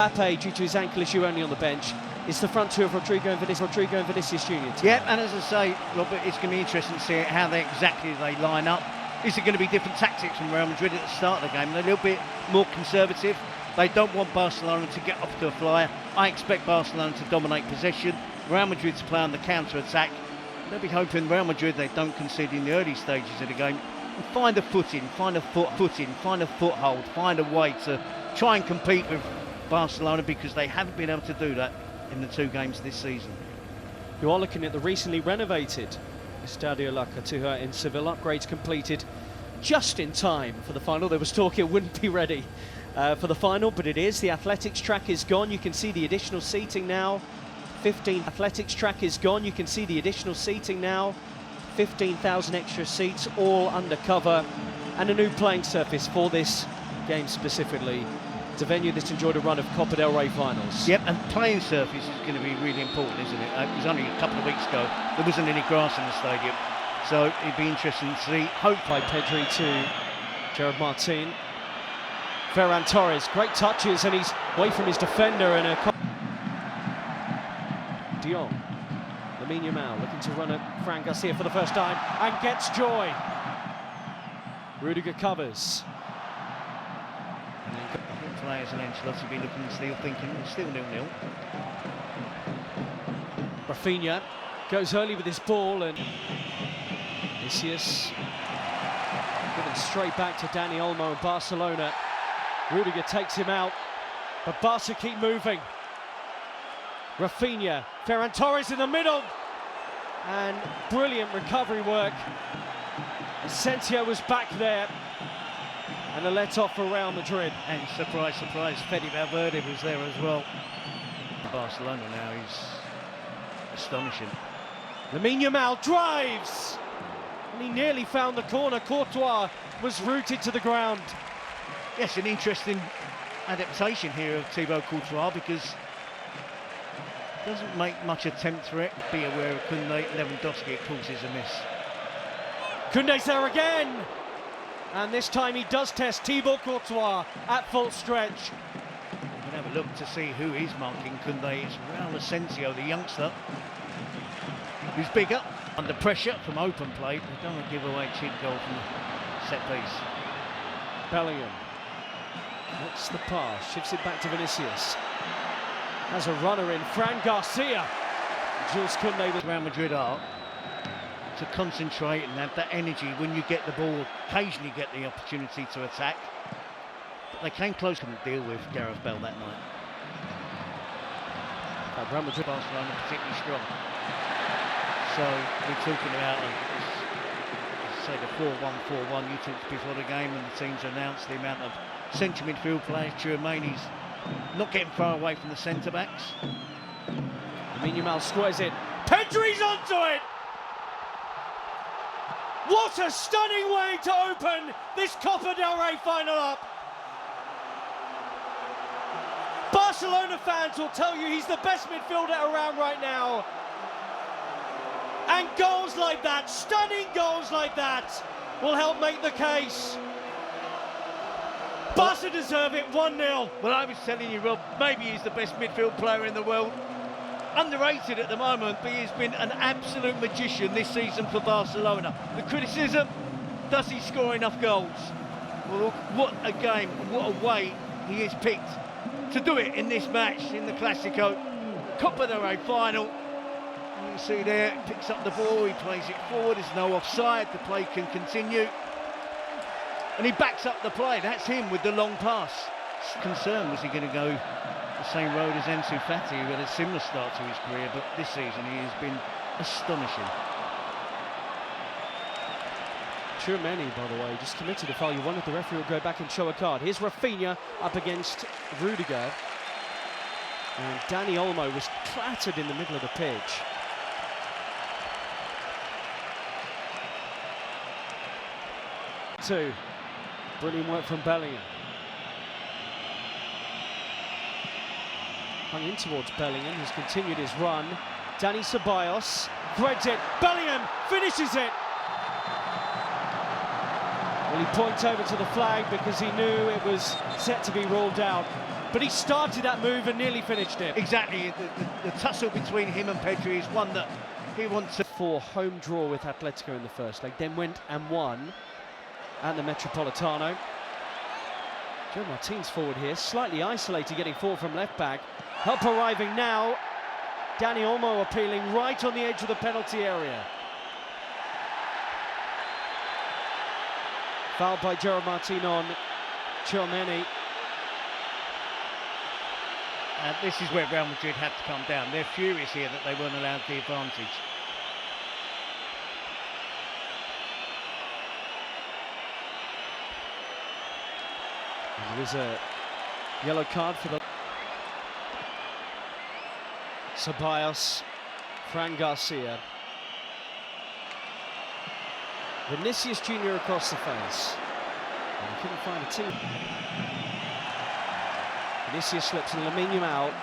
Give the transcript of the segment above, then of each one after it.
Mbappé, due to his ankle issue, only on the bench. It's the front two of Rodrigo and Vinicius Junior. Yeah, and as I say, Robert, it's going to be interesting to see how exactly they line up. Is it going to be different tactics from Real Madrid at the start of the game? They're a little bit more conservative. They don't want Barcelona to get off to a flyer. I expect Barcelona to dominate possession. Real Madrid to play on the counter-attack. They'll be hoping Real Madrid they don't concede in the early stages of the game and find a footing, find a foothold, find a way to try and compete with Barcelona, because they haven't been able to do that in the two games this season. You are looking at the recently renovated Estadio La Cartuja in Seville. Upgrades completed just in time for the final. There was talk it wouldn't be ready for the final, but it is. The athletics track is gone. You can see the additional seating now. 15 athletics track is gone. You can see the additional seating now. 15,000 extra seats, all undercover, and a new playing surface for this game specifically. It's a venue that's enjoyed a run of Copa del Rey finals. Yep, and playing surface is going to be really important, isn't it? It was only a couple of weeks ago. There wasn't any grass in the stadium, so it'd be interesting to see. Hope by Pedri to Gerard Martin. Ferran Torres, great touches, and he's away from his defender. And De Jong, Lamine Yamal looking to run at Fran Garcia for the first time and gets joy. Rudiger covers. Players and Ancelotti be looking and still thinking, still 0-0. Rafinha goes early with his ball, and Vinicius given straight back to Dani Olmo and Barcelona. Rudiger takes him out, but Barca keep moving. Rafinha, Ferran Torres in the middle, and brilliant recovery work. Asensio was back there. And a let-off for Real Madrid. And surprise, surprise, Fede Valverde was there as well. Barcelona now is astonishing. Lamine Yamal drives! And he nearly found the corner. Courtois was rooted to the ground. Yes, an interesting adaptation here of Thibaut Courtois, because doesn't make much attempt for it. Be aware of Koundé. Lewandowski, of course, is a miss. Koundé's there again! And this time he does test Thibaut Courtois at full stretch. We can have a look to see who is marking Koundé. It's Raul Asensio, the youngster, who's bigger, under pressure from open play. They don't want to give away a cheap goal from the set piece. Bellingham lets the pass, shifts it back to Vinicius. Has a runner in, Fran Garcia. Jules Koundé with Real Madrid are to concentrate and have that energy when you get the ball, occasionally get the opportunity to attack. But they came close, couldn't deal with Gareth Bale that night. Real Madrid, Barcelona particularly strong. So we're talking about, say, the 4-1-4-1 you talked before the game, and the teams announced the amount of central midfield players. Tchouameni's not getting far away from the centre-backs. Lamine Yamal squares it. Pedri's onto it! What a stunning way to open this Copa del Rey final up. Barcelona fans will tell you he's the best midfielder around right now. And goals like that, stunning goals like that, will help make the case. Barca deserve it, 1-0. Well, I was telling you, Rob, maybe he's the best midfield player in the world. Underrated at the moment, but he's been an absolute magician this season for Barcelona. The criticism, does he score enough goals? Well, what a game, what a way he has picked to do it in this match, in the Clásico. Copa del Rey final. You can see there, picks up the ball, he plays it forward, there's no offside, the play can continue. And he backs up the play, that's him with the long pass. Concern, was he going to go the same road as Ansu Fati, who had a similar start to his career, but this season he has been astonishing. Tchouameni, by the way, just committed a foul. You wondered the referee would go back and show a card. Here's Rafinha up against Rudiger. And Dani Olmo was clattered in the middle of the pitch. Two. Brilliant work from Bellingham. Hung in towards Bellingham, who's continued his run. Dani Ceballos threads it. Bellingham finishes it. Well, he points over to the flag because he knew it was set to be ruled out. but he started that move and nearly finished it. Exactly, the tussle between him and Pedri is one that he wants to... For home draw with Atletico in the first leg, then went and won at the Metropolitano. Joe Martin's forward here, slightly isolated, getting forward from left back. Help arriving now. Dani Olmo appealing right on the edge of the penalty area. Fouled by Joe Martin on Tchouaméni. And this is where Real Madrid had to come down. They're furious here that they weren't allowed the advantage. And there is a yellow card for the... Ceballos, Fran Garcia. Vinicius Jr. across the face. And he couldn't find a team. Vinicius slips and Lamine Yamal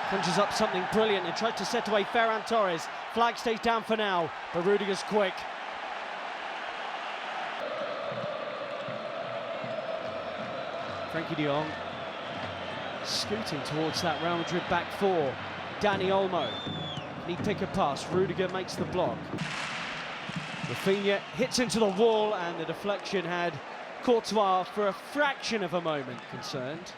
conjures up something brilliant and tries to set away Ferran Torres. Flag stays down for now, but Rudiger's quick. Frankie de Jong scooting towards that Real Madrid back four. Dani Olmo, can he pick a pass? Rudiger makes the block. Rafinha hits into the wall and the deflection had Courtois for a fraction of a moment concerned.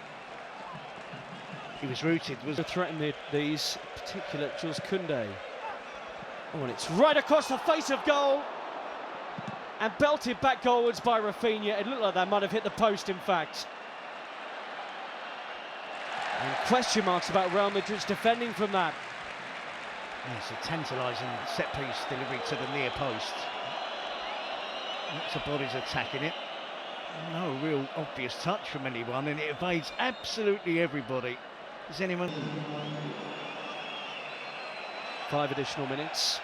He was rooted. To threaten these particular Jules Koundé. Oh, and it's right across the face of goal and belted back goalwards by Rafinha. It looked like that might have hit the post, in fact. And question marks about Real Madrid's defending from that. It's a tantalising set-piece delivery to the near post. Lots of bodies attacking it. No real obvious touch from anyone, and it evades absolutely everybody. Is anyone... 5 additional minutes.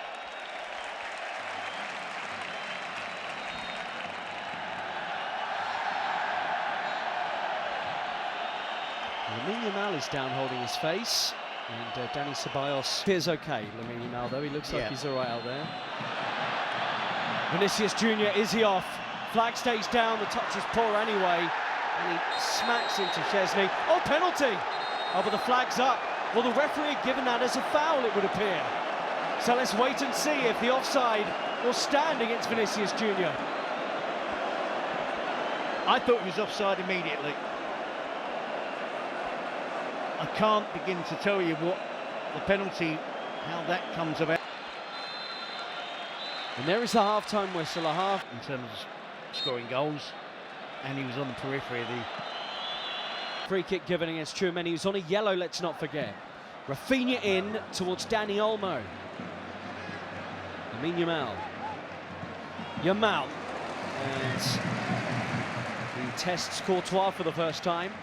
Lamine Yamal is down holding his face, and Dani Ceballos appears okay. Lamine Yamal, though, he looks like he's all right out there. Vinicius Jr., is he off? Flag stays down, the touch is poor anyway, and he smacks into Szczesny. Oh, penalty! Oh, but the flag's up. Well, the referee had given that as a foul, it would appear. So let's wait and see if the offside will stand against Vinicius Jr. I thought he was offside immediately. I can't begin to tell you what the penalty, how that comes about. And there is the half-time whistle, a half. In terms of scoring goals, and he was on the periphery of the... Free kick given against Tchouaméni. He was on a yellow, let's not forget. Rafinha in towards Dani Olmo. Lamine Yamal. And he tests Courtois for the first time.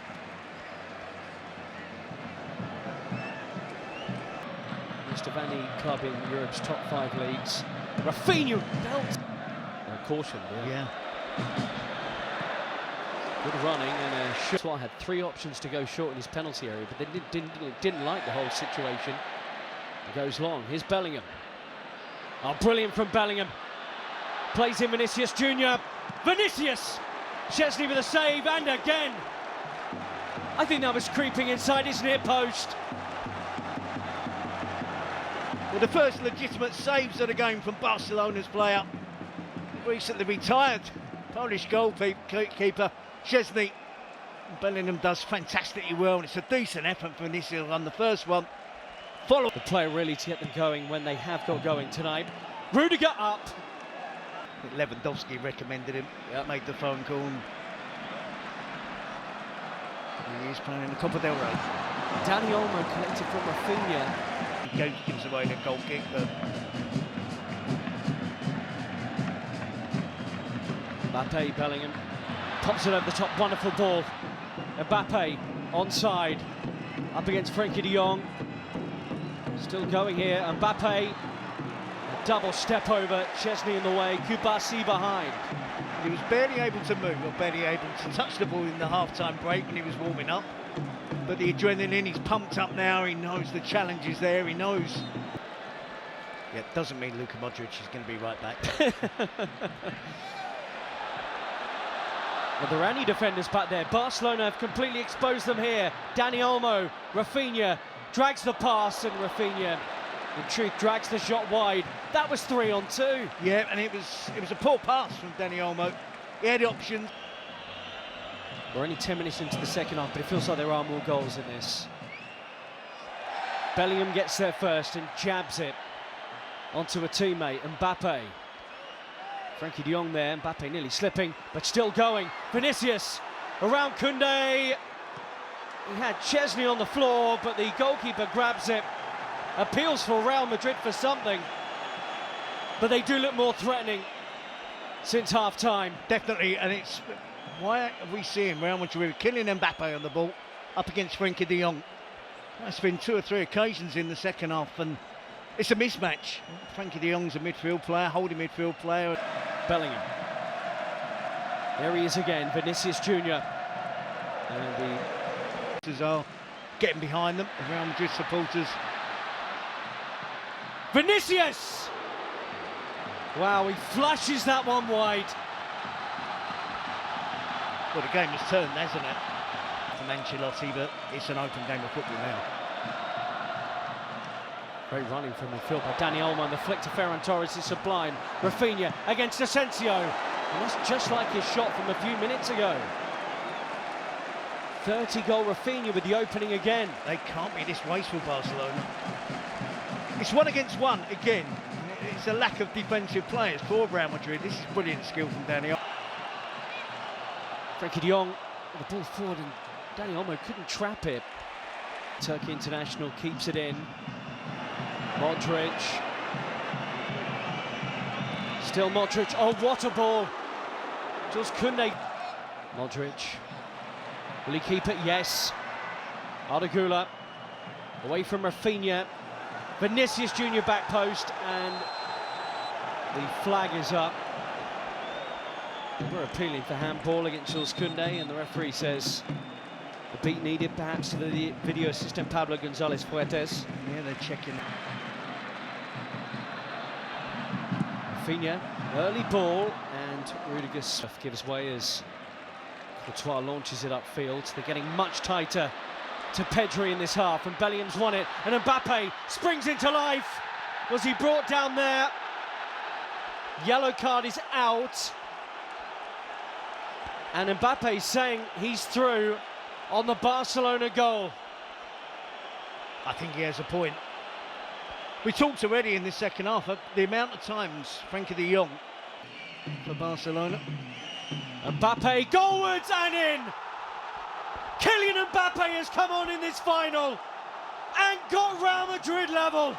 Most of any club in Europe's top 5 leagues. Rafinha belt. No caution there. Yeah. Good running and a shot. Courtois had 3 options to go short in his penalty area, but they didn't like the whole situation. It goes long. Here's Bellingham. Oh, brilliant from Bellingham. Plays in Vinicius Jr. Vinicius! Szczesny with a save, and again. I think that was creeping inside his near post. Well, the first legitimate saves of the game from Barcelona's player. Recently retired Polish goalkeeper Szczesny. Bellingham does fantastically well, and it's a decent effort for Vinicius on the first one. The player really to get them going when they have got going tonight. Rudiger up. Lewandowski recommended him, made the phone call. And he's playing in the Copa del Rey. Dani Olmo collected from Rafinha. He gives away the goal kick, but... Mbappé, Bellingham, pops it over the top, wonderful ball. Mbappé, onside, up against Frankie de Jong. Still going here, Mbappé, a double step over, Szczesny in the way, Kubasi behind. He was barely able to move, or barely able to touch the ball in the half-time break when he was warming up. But the adrenaline, he's pumped up now, he knows the challenge is there, he knows. Yeah, it doesn't mean Luka Modric is going to be right back. Are there any defenders back there? Barcelona have completely exposed them here. Dani Olmo, Rafinha drags the pass, and Rafinha, in truth, drags the shot wide. That was 3-on-2. Yeah, and it was a poor pass from Dani Olmo. He had options. We're only 10 minutes into the second half, but it feels like there are more goals in this. Bellingham gets there first and jabs it onto a teammate, Mbappé. Frankie de Jong there, Mbappé nearly slipping, but still going. Vinicius around Koundé. He had Chesney on the floor, but the goalkeeper grabs it. Appeals for Real Madrid for something, but they do look more threatening since half-time. Definitely, and it's why are we seeing Real Madrid killing Mbappé on the ball up against Frankie de Jong? That's been 2 or 3 occasions in the second half, and it's a mismatch. Frankie de Jong's a midfield player, holding midfield player. Bellingham. There he is again, Vinicius Junior. And the are getting behind them, the Real Madrid supporters. Vinicius! Wow, he flashes that one wide. Well, the game has turned, hasn't it? From Ancelotti, but it's an open game of football now. Great running from midfield by Dani Olmo, and the flick to Ferran Torres is sublime. Rafinha against Asensio, and that's just like his shot from a few minutes ago. 30-goal Rafinha with the opening again. They can't be this wasteful, Barcelona. It's 1 against 1 again. It's a lack of defensive players for Real Madrid. This is brilliant skill from Dani Olmo. Frankie de Jong with the ball forward, and Dani Olmo couldn't trap it. Turkey international keeps it in. Modric. Still Modric. Oh, what a ball. Jules Koundé. Modric. Will he keep it? Yes. Ardagula. Away from Rafinha. Vinicius Junior back post, and the flag is up. We're appealing for handball against Jules Koundé, and the referee says the beat needed perhaps to the video assistant Pablo González Fuertes. Yeah, they're checking. Rafinha, early ball, and Rudiger gives way as Courtois launches it upfield. They're getting much tighter to Pedri in this half, and Bellingham's won it, and Mbappé springs into life. Was he brought down there? Yellow card is out, and Mbappé saying he's through on the Barcelona goal. I think he has a point. We talked already in this second half of the amount of times Frankie de Jong for Barcelona. Mbappé goalwards and in. Kylian Mbappé has come on in this final and got Real Madrid level.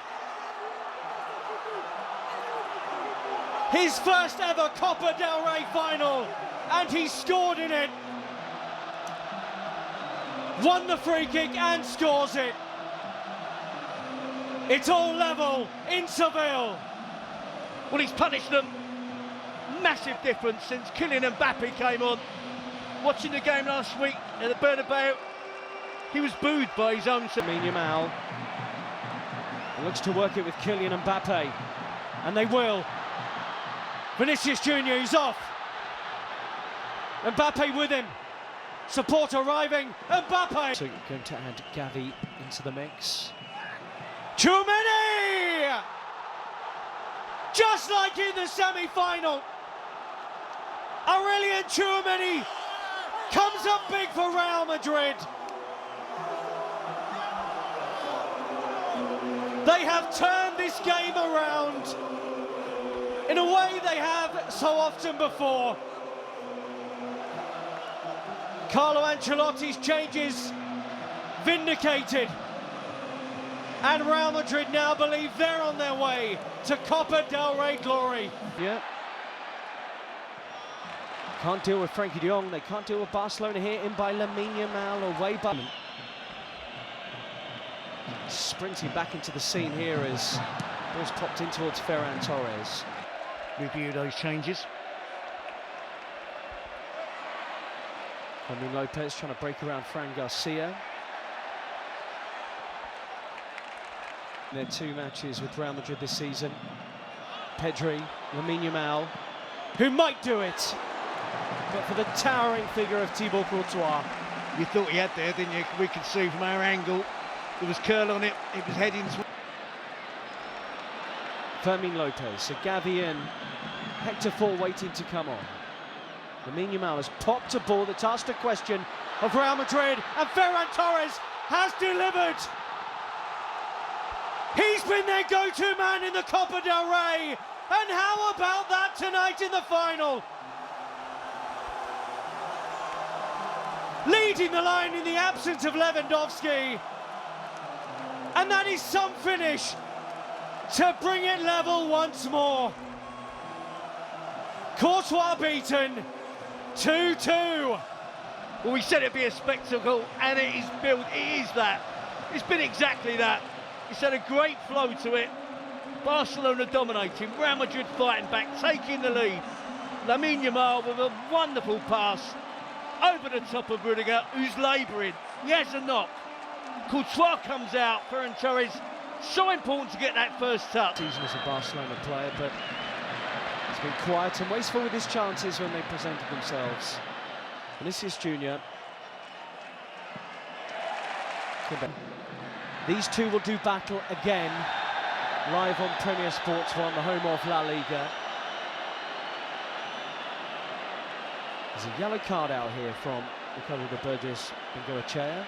His first ever Copa del Rey final, and he scored in it. Won the free kick and scores it. It's all level in Seville. Well, he's punished them. Massive difference since Kylian Mbappé came on. Watching the game last week at the Bernabeu, he was booed by his own. Lamine Yamal looks to work it with Kylian Mbappé, and they will. Vinicius Junior, he's off. Mbappé with him. Support arriving. Mbappé. So you're going to add Gavi into the mix. Tchouaméni! Just like in the semi-final, Aurélien Tchouaméni comes up big for Real Madrid. They have turned this game around in a way they have so often before. Carlo Ancelotti's changes vindicated, and Real Madrid now believe they're on their way to Copa del Rey glory. Yeah. Can't deal with Frankie de Jong, they can't deal with Barcelona here, in by Lamine Yamal, away by... Sprinting back into the scene here as ball's popped in towards Ferran Torres. Review those changes. Fermin Lopez trying to break around Fran Garcia. Their 2 matches with Real Madrid this season. Pedri, Lamine Yamal, who might do it. but for the towering figure of Thibaut Courtois. You thought he had there, didn't you? We could see from our angle. There was curl on it. It was heading to... Fermin Lopez, so Gavi and Hector Fall waiting to come on. Lamine Yamal has popped a ball that's asked a question of Real Madrid, and Ferran Torres has delivered. He's been their go-to man in the Copa del Rey, and how about that tonight in the final? Leading the line in the absence of Lewandowski, and that is some finish to bring it level once more. Courtois beaten, 2-2. Well, we said it'd be a spectacle, and it is built. It is that. It's been exactly that. It's had a great flow to it. Barcelona dominating, Real Madrid fighting back, taking the lead. Lamine Yamal with a wonderful pass over the top of Rudiger, who's labouring. He has a knock. Courtois comes out. Ferran Torres, so important to get that first touch. Season as a Barcelona player, but he's been quiet and wasteful with his chances when they presented themselves. Vinicius Junior. These two will do battle again, live on Premier Sports 1, the home of La Liga. There's a yellow card out here from Ricardo de Burgos Bengoechea.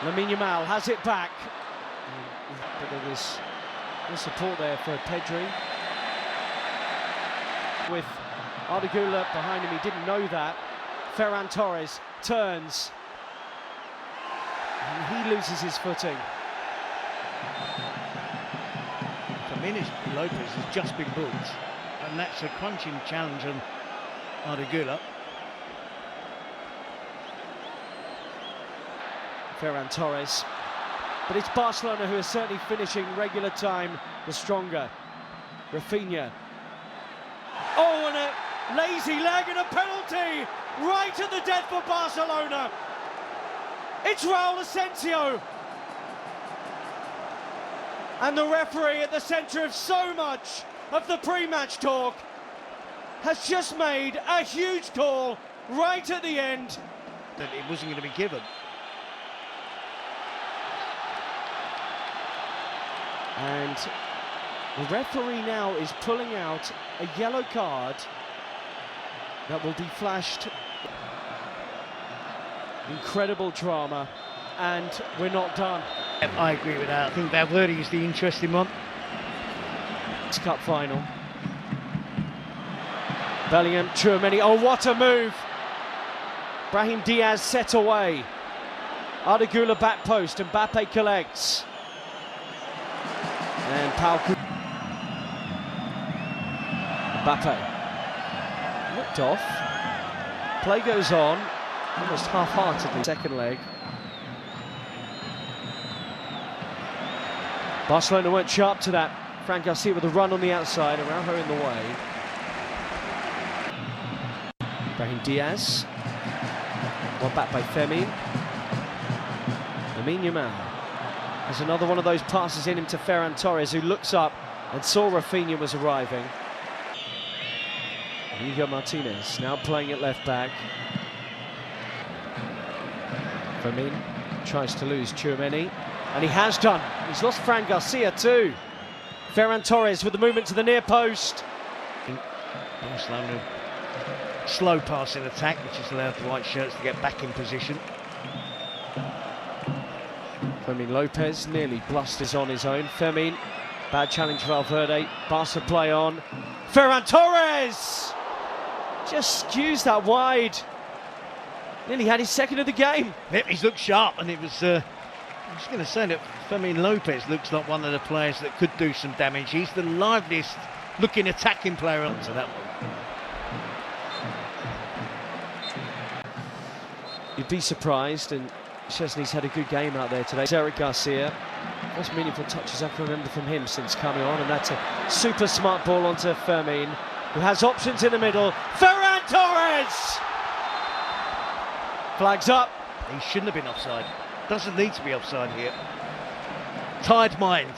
Lamine Yamal has it back, but there was no support there for Pedri. With Ardagula behind him, he didn't know that. Ferran Torres turns, and he loses his footing. Fermin Lopez has just been booked, and that's a crunching challenge on Ardagula. Ferran Torres, but it's Barcelona who are certainly finishing regular time the stronger. Rafinha. Oh, and a lazy leg and a penalty right at the death for Barcelona. It's Raul Asensio. And the referee at the centre of so much of the pre-match talk has just made a huge call right at the end. That it wasn't going to be given. And the referee now is pulling out a yellow card that will be flashed. Incredible drama, and we're not done. I agree with that. I think Valverde is the interesting one. It's cup final. Bellingham, Tchouaméni. Oh, what a move! Brahim Diaz set away. Ardagula back post, and Mbappé collects. And Mbappé looked off. Play goes on, almost half-heartedly. Second leg. Barcelona weren't sharp to that. Fran Garcia with a run on the outside, Araujo in the way. Brahim Diaz. Well, back by Fermin. Lamine Yamal. There's another one of those passes in him to Ferran Torres, who looks up and saw Rafinha was arriving. Hugo Martinez now playing at left back. Fermin tries to lose Tchouaméni, and he has done. He's lost Fran Garcia too. Ferran Torres with the movement to the near post. Barcelona slow passing attack, which has allowed the white shirts to get back in position. Fermin Lopez nearly blusters on his own. Fermin, bad challenge Valverde. Barca play on. Ferran Torres just skews that wide. Nearly had his second of the game. Yep, he's looked sharp, and it was. I'm just going to say that Fermin Lopez looks like one of the players that could do some damage. He's the liveliest looking attacking player onto that one. You'd be surprised, and Szczesny's had a good game out there today. Eric Garcia, most meaningful touches I can remember from him since coming on, and that's a super smart ball onto Fermin, who has options in the middle. Ferran Torres! Flags up. He shouldn't have been offside. Doesn't need to be offside here. Tired mind,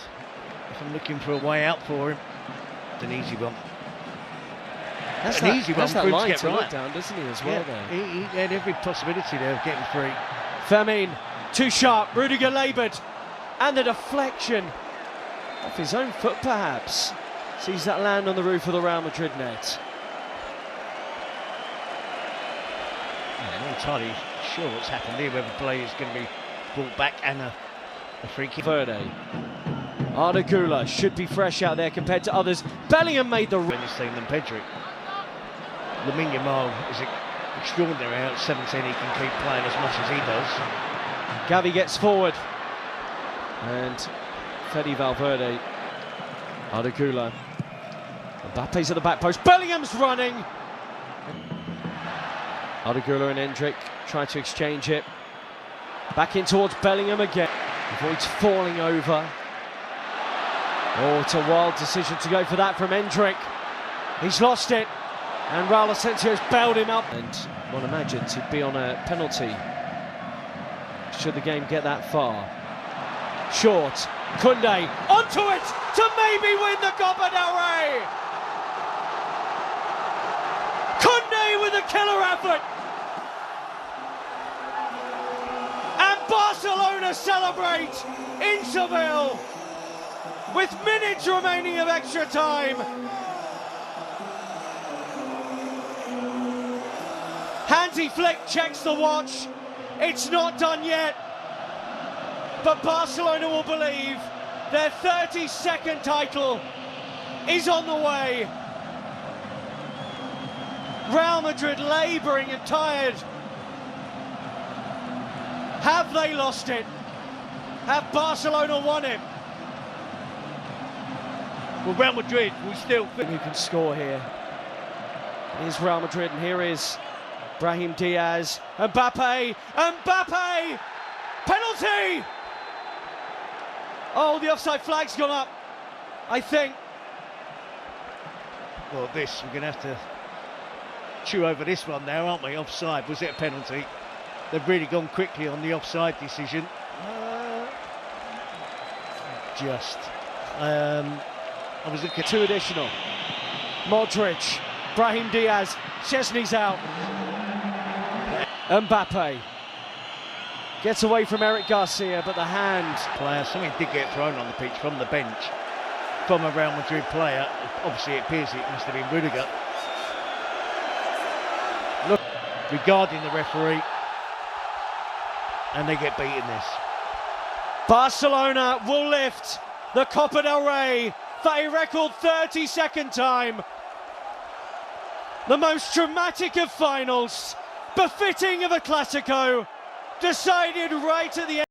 if I'm looking for a way out for him. It's an easy one. That's an easy one that's for that him to line get to look right. down, doesn't he, as well, Yeah, there? he had every possibility there of getting free. Firmin, too sharp, Rudiger laboured, and the deflection off his own foot perhaps. Sees that land on the roof of the Real Madrid net. I'm not entirely sure what's happened here, whether play is going to be brought back and a free kick. Verde. Arda Güler should be fresh out there compared to others. Bellingham made the... In this team than Pedri. Lamine Yamal is extraordinary out 17, he can keep playing as much as he does. Gavi gets forward. And Fede Valverde. Arda Güler. Mbappe's at the back post. Bellingham's running. Arda Güler and Endrick try to exchange it. Back in towards Bellingham again. Avoids falling over. Oh, it's a wild decision to go for that from Endrick. He's lost it. And Raul Asensio's bailed him up. And one imagines he'd be on a penalty should the game get that far. Short. Koundé onto it to maybe win the Copa del Rey. Koundé with a killer effort. And Barcelona celebrate in Seville with minutes remaining of extra time. Hansi Flick checks the watch. It's not done yet. But Barcelona will believe their 32nd title is on the way. Real Madrid labouring and tired. Have they lost it? Have Barcelona won it? Well, Real Madrid will still... Who can score here? Here's Real Madrid, and here is Brahim Diaz. Mbappé! Mbappé! Penalty! Oh, the offside flag's gone up, I think. Well, we're going to have to chew over this one now, aren't we? Offside, was it a penalty? They've really gone quickly on the offside decision. I was looking... 2 additional. Modric, Brahim Diaz, Chesney's out. Mbappé gets away from Eric Garcia, but the hand. Player, something did get thrown on the pitch from the bench, from a Real Madrid player. Obviously it appears it must have been Rudiger. Look, regarding the referee, and they get beaten this. Barcelona will lift the Copa del Rey for a record 32nd time. The most dramatic of finals, befitting of a Clásico, decided right at the end.